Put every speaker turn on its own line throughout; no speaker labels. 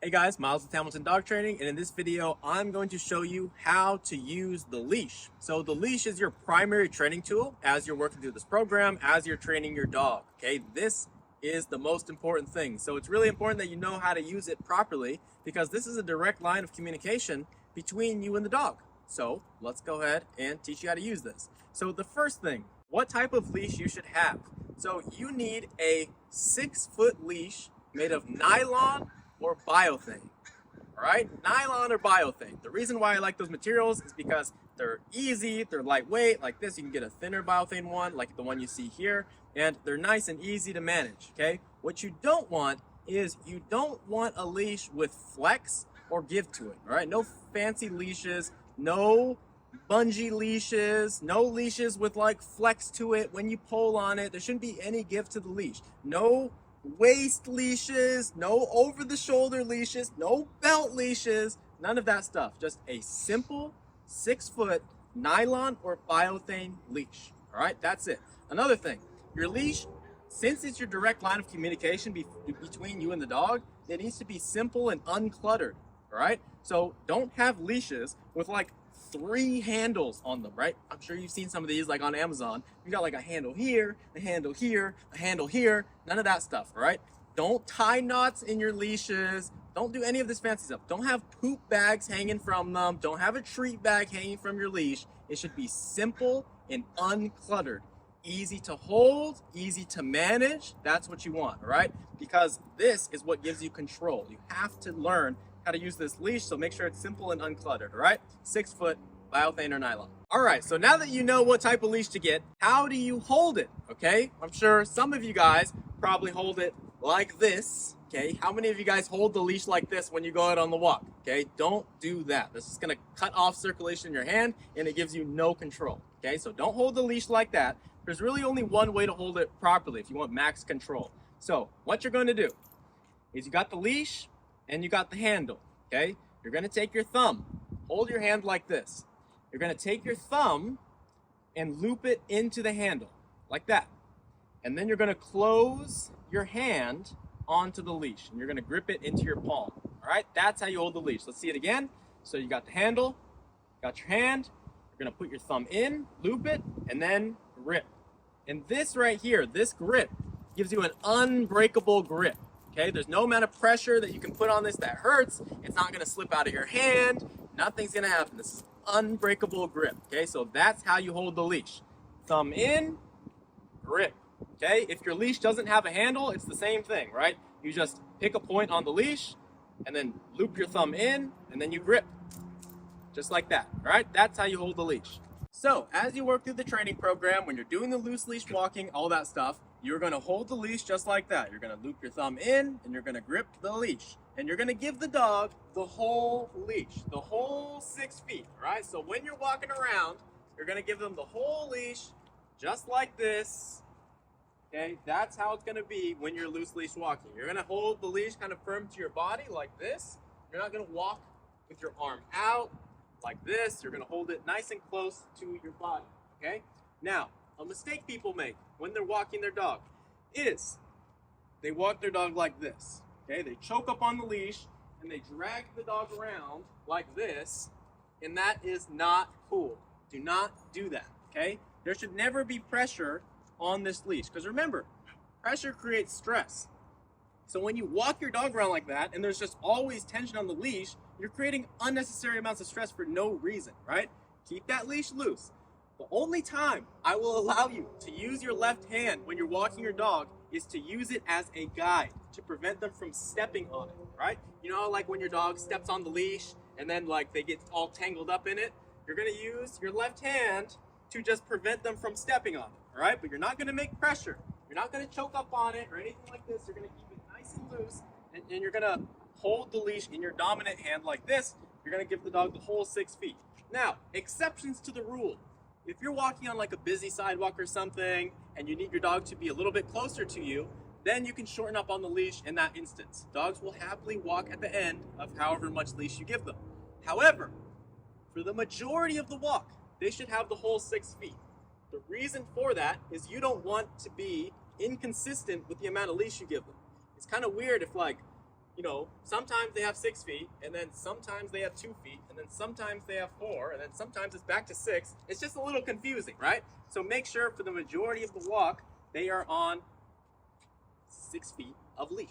Hey guys, Miles with Hamilton Dog Training, and in this video, I'm going to show you how to use the leash. So the leash is your primary training tool as you're working through this program, as you're training your dog, okay? This is the most important thing. So it's really important that you know how to use it properly because this is a direct line of communication between you and the dog. So let's go ahead and teach you how to use this. So the first thing, what type of leash you should have. So you need a 6-foot leash made of nylon or biothane. All right, nylon or biothane. The reason why I like those materials is because they're easy, they're lightweight. Like this, you can get a thinner biothane one, like the one you see here, and they're nice and easy to manage. Okay, what you don't want is you don't want a leash with flex or give to it. All right, no fancy leashes, no bungee leashes, no leashes with like flex to it when you pull on it. There shouldn't be any give to the leash. No waist leashes, no over the shoulder leashes, no belt leashes, none of that stuff. Just a simple 6-foot nylon or biothane leash. All right, that's it. Another thing, your leash, since it's your direct line of communication between you and the dog, it needs to be simple and uncluttered. All right, so don't have leashes with like 3 handles on them, right? I'm sure you've seen some of these like on Amazon. You got like a handle here, a handle here, a handle here, none of that stuff, all right? Don't tie knots in your leashes. Don't do any of this fancy stuff. Don't have poop bags hanging from them. Don't have a treat bag hanging from your leash. It should be simple and uncluttered. Easy to hold, easy to manage. That's what you want, all right? Because this is what gives you control. You have to learn how to use this leash, so make sure it's simple and uncluttered, all right? 6-foot biothane or nylon. All right, so now that you know what type of leash to get, how do you hold it, okay? I'm sure some of you guys probably hold it like this, okay? How many of you guys hold the leash like this when you go out on the walk, okay? Don't do that. This is gonna cut off circulation in your hand and it gives you no control, okay? So don't hold the leash like that. There's really only one way to hold it properly if you want max control. So what you're gonna do is you got the leash, and you got the handle, okay? You're gonna take your thumb, hold your hand like this. You're gonna take your thumb and loop it into the handle, like that. And then you're gonna close your hand onto the leash, and you're gonna grip it into your palm, all right? That's how you hold the leash. Let's see it again. So you got the handle, got your hand, you're gonna put your thumb in, loop it, and then grip. And this right here, this grip, gives you an unbreakable grip. Okay, there's no amount of pressure that you can put on this that hurts. It's not gonna slip out of your hand. Nothing's gonna happen. This is unbreakable grip. Okay, so that's how you hold the leash. Thumb in, grip. Okay, if your leash doesn't have a handle, it's the same thing, right? You just pick a point on the leash and then loop your thumb in and then you grip. Just like that, all right? That's how you hold the leash. So as you work through the training program, when you're doing the loose leash walking, all that stuff, you're gonna hold the leash just like that. You're gonna loop your thumb in and you're gonna grip the leash. And you're gonna give the dog the whole leash, the whole 6 feet, all right? So when you're walking around, you're gonna give them the whole leash just like this, okay? That's how it's gonna be when you're loose leash walking. You're gonna hold the leash kind of firm to your body like this. You're not gonna walk with your arm out like this. You're gonna hold it nice and close to your body, okay? Now, a mistake people make when they're walking their dog is they walk their dog like this, okay? They choke up on the leash and they drag the dog around like this, and that is not cool. Do not do that, okay? There should never be pressure on this leash, because remember, pressure creates stress. So when you walk your dog around like that and there's just always tension on the leash, you're creating unnecessary amounts of stress for no reason, right? Keep that leash loose. The only time I will allow you to use your left hand when you're walking your dog is to use it as a guide to prevent them from stepping on it, right? You know, like when your dog steps on the leash and then like they get all tangled up in it, you're gonna use your left hand to just prevent them from stepping on it, all right? But you're not gonna make pressure. You're not gonna choke up on it or anything like this. You're gonna keep it nice and loose, and you're gonna hold the leash in your dominant hand like this. You're gonna give the dog the whole 6 feet. Now, exceptions to the rule. If you're walking on like a busy sidewalk or something and you need your dog to be a little bit closer to you, then you can shorten up on the leash in that instance. Dogs will happily walk at the end of however much leash you give them. However, for the majority of the walk, they should have the whole 6 feet. The reason for that is you don't want to be inconsistent with the amount of leash you give them. It's kind of weird if you know, sometimes they have 6 feet, and then sometimes they have 2 feet, and then sometimes they have 4, and then sometimes it's back to 6. It's just a little confusing, right? So make sure for the majority of the walk, they are on 6 feet of leash.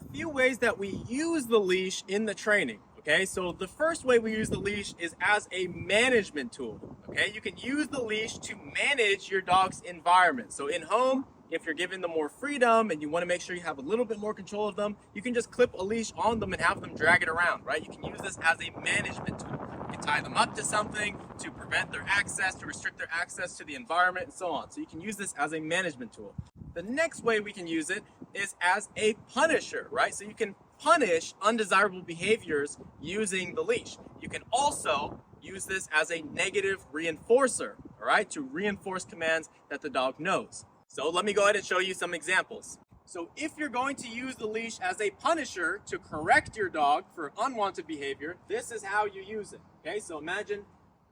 A few ways that we use the leash in the training. Okay, so the first way we use the leash is as a management tool. Okay, you can use the leash to manage your dog's environment. So in home, if you're giving them more freedom and you want to make sure you have a little bit more control of them, you can just clip a leash on them and have them drag it around, right? You can use this as a management tool. You can tie them up to something to prevent their access, to restrict their access to the environment, and so on. So you can use this as a management tool. The next way we can use it is as a punisher, right? So you can punish undesirable behaviors using the leash. You can also use this as a negative reinforcer, all right, to reinforce commands that the dog knows. So let me go ahead and show you some examples. So if you're going to use the leash as a punisher to correct your dog for unwanted behavior, this is how you use it, okay? So imagine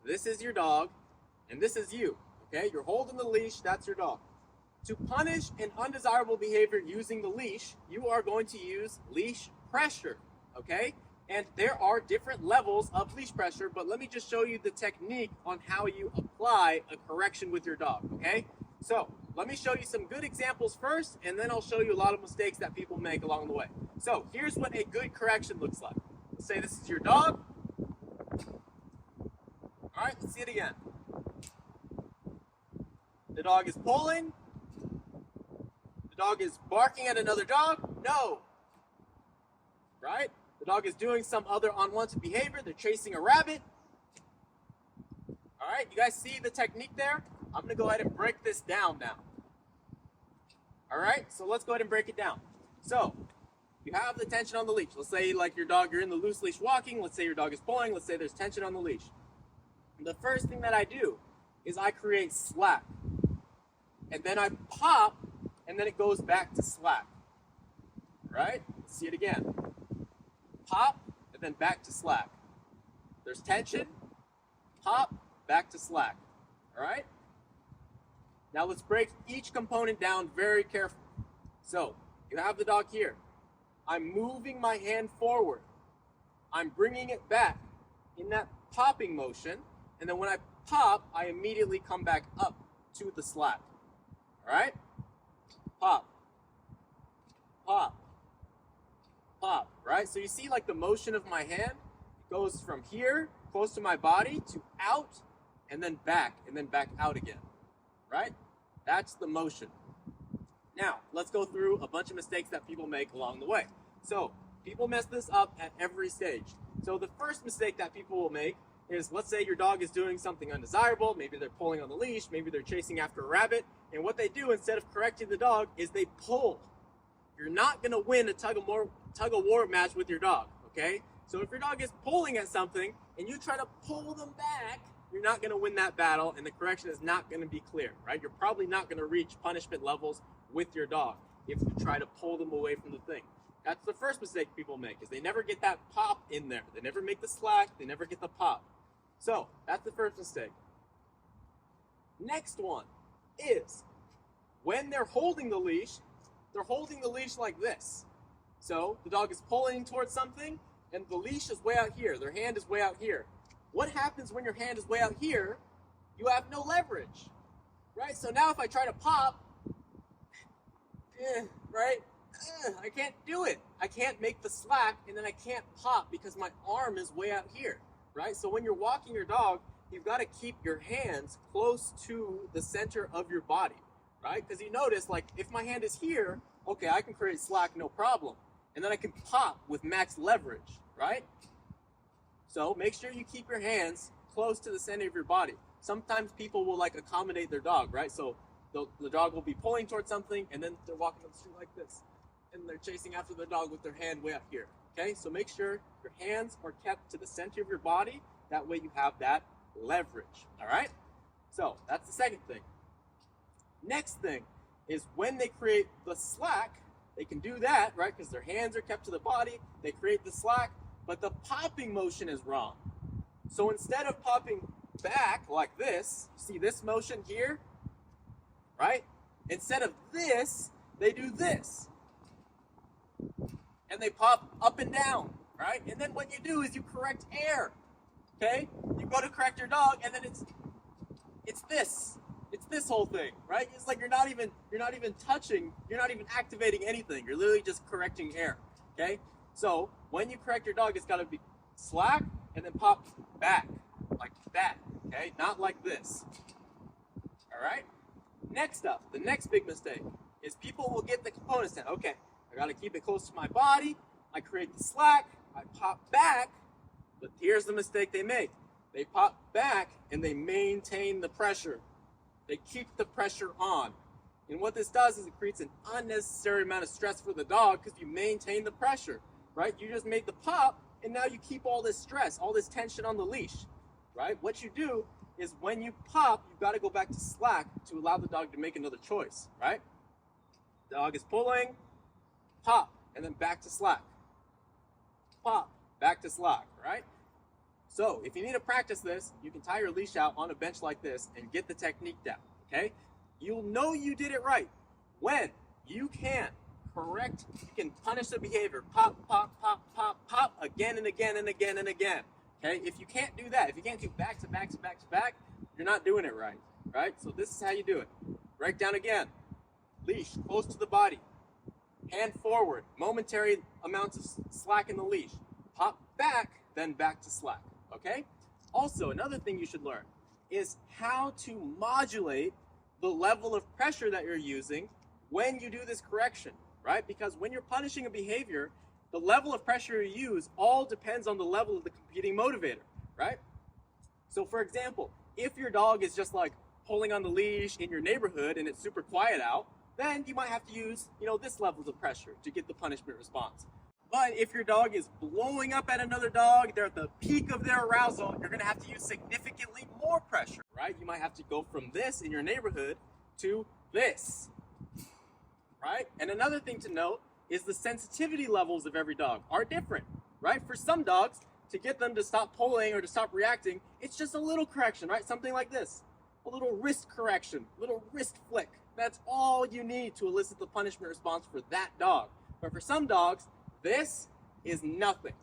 this is your dog and this is you, okay? You're holding the leash, that's your dog. To punish an undesirable behavior using the leash, you are going to use leash pressure, okay? And there are different levels of leash pressure, but let me just show you the technique on how you apply a correction with your dog, okay? So let me show you some good examples first, and then I'll show you a lot of mistakes that people make along the way. So here's what a good correction looks like. Let's say this is your dog. All right, let's see it again. The dog is pulling. The dog is barking at another dog. No. Right? The dog is doing some other unwanted behavior. They're chasing a rabbit. All right, you guys see the technique there? I'm going to go ahead and break this down now. All right, so let's go ahead and break it down. So you have the tension on the leash. Let's say like your dog, you're in the loose leash walking. Let's say your dog is pulling. Let's say there's tension on the leash. The first thing that I do is I create slack. And then I pop, and then it goes back to slack. All right, let's see it again. Pop, and then back to slack. There's tension, pop, back to slack. All right? Now let's break each component down very carefully. So, you have the dog here. I'm moving my hand forward. I'm bringing it back in that popping motion, and then when I pop, I immediately come back up to the slack. All right? Pop, pop, pop, right? So you see like the motion of my hand goes from here, close to my body, to out, and then back out again, right? That's the motion. Now, let's go through a bunch of mistakes that people make along the way. So, people mess this up at every stage. So the first mistake that people will make is, let's say your dog is doing something undesirable, maybe they're pulling on the leash, maybe they're chasing after a rabbit, and what they do instead of correcting the dog is they pull. You're not gonna win a tug of war match with your dog, okay? So if your dog is pulling at something and you try to pull them back, you're not gonna win that battle and the correction is not gonna be clear, right? You're probably not gonna reach punishment levels with your dog if you try to pull them away from the thing. That's the first mistake people make, is they never get that pop in there. They never make the slack, they never get the pop. So that's the first mistake. Next one is when they're holding the leash like this. So the dog is pulling towards something and the leash is way out here. Their hand is way out here. What happens when your hand is way out here? You have no leverage, right? So now if I try to pop, right? I can't do it. I can't make the slack and then I can't pop because my arm is way out here, right? So when you're walking your dog, you've got to keep your hands close to the center of your body, right? Because you notice, like, if my hand is here, okay, I can create slack, no problem. And then I can pop with max leverage, right? So make sure you keep your hands close to the center of your body. Sometimes people will like accommodate their dog, right? So the dog will be pulling towards something and then they're walking up the street like this. And they're chasing after the dog with their hand way up here, okay? So make sure your hands are kept to the center of your body. That way you have that leverage, all right? So that's the second thing. Next thing is when they create the slack, they can do that, right? Because their hands are kept to the body, they create the slack, but the popping motion is wrong. So instead of popping back like this, see this motion here, right? Instead of this, they do this. And they pop up and down, right? And then what you do is you correct air, okay? You go to correct your dog, and then it's this. It's this whole thing, right? It's like you're not even touching, you're not even activating anything. You're literally just correcting air, okay? So when you correct your dog, it's got to be slack and then pop back like that, okay? Not like this. All right? Next up, the next big mistake is people will get the components down. Okay, I got to keep it close to my body. I create the slack. I pop back. But here's the mistake they make. They pop back and they maintain the pressure. They keep the pressure on. And what this does is it creates an unnecessary amount of stress for the dog because you maintain the pressure, right? You just made the pop and now you keep all this stress, all this tension on the leash, right? What you do is when you pop, you've got to go back to slack to allow the dog to make another choice, right? Dog is pulling, pop, and then back to slack. Pop, back to slack, right? So if you need to practice this, you can tie your leash out on a bench like this and get the technique down, okay? You'll know you did it right when you can correct, you can punish the behavior, pop, pop, pop, pop, pop, again and again and again and again. Okay, if you can't do that, if you can't do back to back to back to back, you're not doing it right, right? So this is how you do it. Break down again. Leash close to the body. Hand forward. Momentary amounts of slack in the leash. Pop back, then back to slack, okay? Also, another thing you should learn is how to modulate the level of pressure that you're using when you do this correction, right? Because when you're punishing a behavior, the level of pressure you use all depends on the level of the competing motivator, right? So for example, if your dog is just like pulling on the leash in your neighborhood and it's super quiet out, then you might have to use, this level of pressure to get the punishment response. But if your dog is blowing up at another dog, they're at the peak of their arousal, you're gonna have to use significantly more pressure, right? You might have to go from this in your neighborhood to this, right? And another thing to note is the sensitivity levels of every dog are different, right? For some dogs, to get them to stop pulling or to stop reacting, it's just a little correction, right? Something like this, a little wrist correction, little wrist flick. That's all you need to elicit the punishment response for that dog. But for some dogs, this is nothing,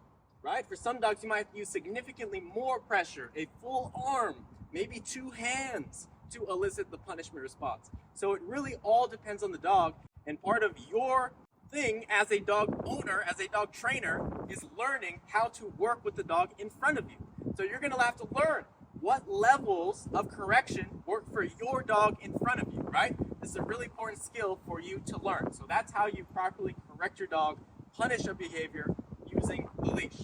right? For some dogs, you might have to use significantly more pressure, a full arm, maybe 2 hands to elicit the punishment response. So it really all depends on the dog, and part of your thing as a dog owner, as a dog trainer, is learning how to work with the dog in front of you. So you're gonna have to learn what levels of correction work for your dog in front of you, right? This is a really important skill for you to learn. So that's how you properly correct your dog, punish a behavior using the leash.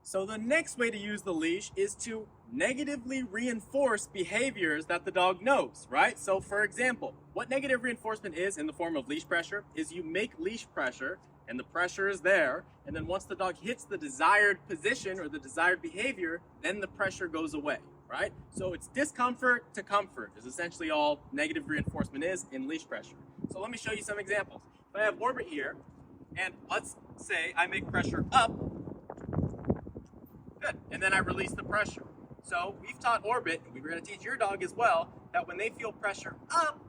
So the next way to use the leash is to negatively reinforce behaviors that the dog knows, right? So for example, what negative reinforcement is in the form of leash pressure is you make leash pressure and the pressure is there, and then once the dog hits the desired position or the desired behavior, then the pressure goes away, right? So it's discomfort to comfort is essentially all negative reinforcement is in leash pressure. So let me show you some examples. If I have Orbit here, and let's say I make pressure up, good, and then I release the pressure. So we've taught Orbit, and we were going to teach your dog as well, that when they feel pressure up,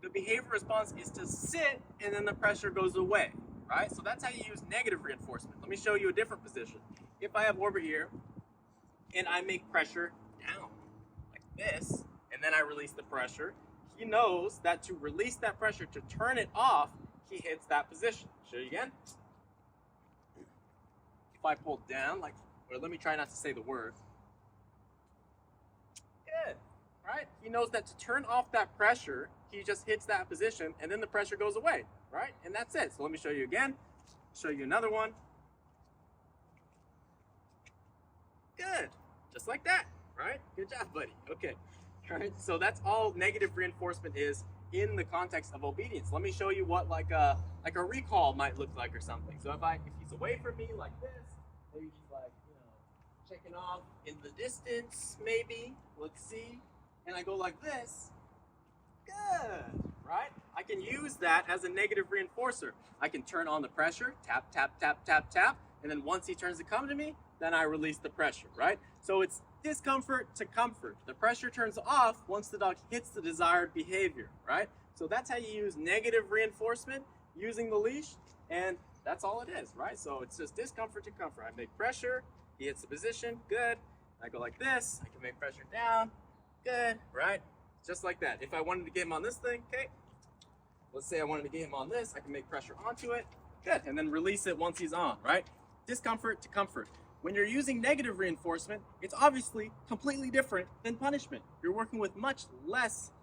the behavior response is to sit, and then the pressure goes away, right? So that's how you use negative reinforcement. Let me show you a different position. If I have Orbit here, and I make pressure down, like this, and then I release the pressure, he knows that to release that pressure, to turn it off, he hits that position. Show you again. If I pull down, or let me try not to say the word. Good, right? He knows that to turn off that pressure, he just hits that position and then the pressure goes away, right? And that's it. So let me show you again. Show you another one. Good, just like that, right? Good job, buddy. Okay, all right. So that's all negative reinforcement is in the context of obedience. Let me show you what like a recall might look like or something. So if he's away from me like this, maybe he's like, checking off in the distance, maybe. Let's see. And I go like this. Good, right? I can use that as a negative reinforcer. I can turn on the pressure, tap, tap, tap, tap, tap, and then once he turns to come to me, then I release the pressure, right? So it's discomfort to comfort. The pressure turns off once the dog hits the desired behavior, right? So that's how you use negative reinforcement using the leash, and that's all it is, right? So it's just discomfort to comfort. I make pressure, he hits the position, good. I go like this, I can make pressure down, good, right? Just like that. If I wanted to get him on this thing, okay, let's say I wanted to get him on this, I can make pressure onto it, good, and then release it once he's on, right? Discomfort to comfort. When you're using negative reinforcement, it's obviously completely different than punishment. You're working with much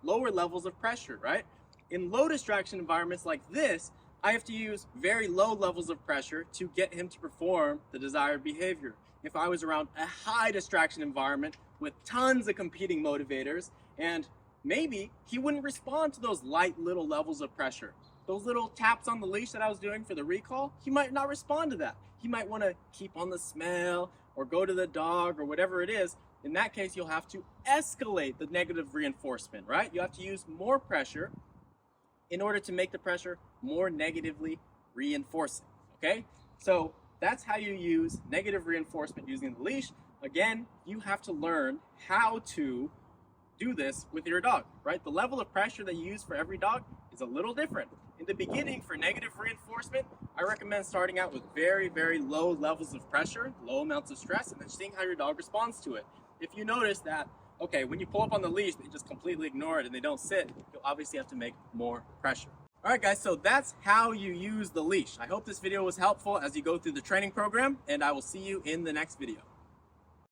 lower levels of pressure, right? In low distraction environments like this, I have to use very low levels of pressure to get him to perform the desired behavior. If I was around a high distraction environment with tons of competing motivators, and maybe he wouldn't respond to those light little levels of pressure. Those little taps on the leash that I was doing for the recall, he might not respond to that. He might want to keep on the smell or go to the dog or whatever it is. In that case, you'll have to escalate the negative reinforcement, right? You have to use more pressure in order to make the pressure more negatively reinforcing, okay? So that's how you use negative reinforcement using the leash. Again, you have to learn how to do this with your dog, right? The level of pressure that you use for every dog is a little different. In the beginning, for negative reinforcement, I recommend starting out with very, very low levels of pressure, low amounts of stress, and then seeing how your dog responds to it. If you notice that, okay, when you pull up on the leash, they just completely ignore it and they don't sit, you'll obviously have to make more pressure. All right, guys, so that's how you use the leash. I hope this video was helpful as you go through the training program, and I will see you in the next video.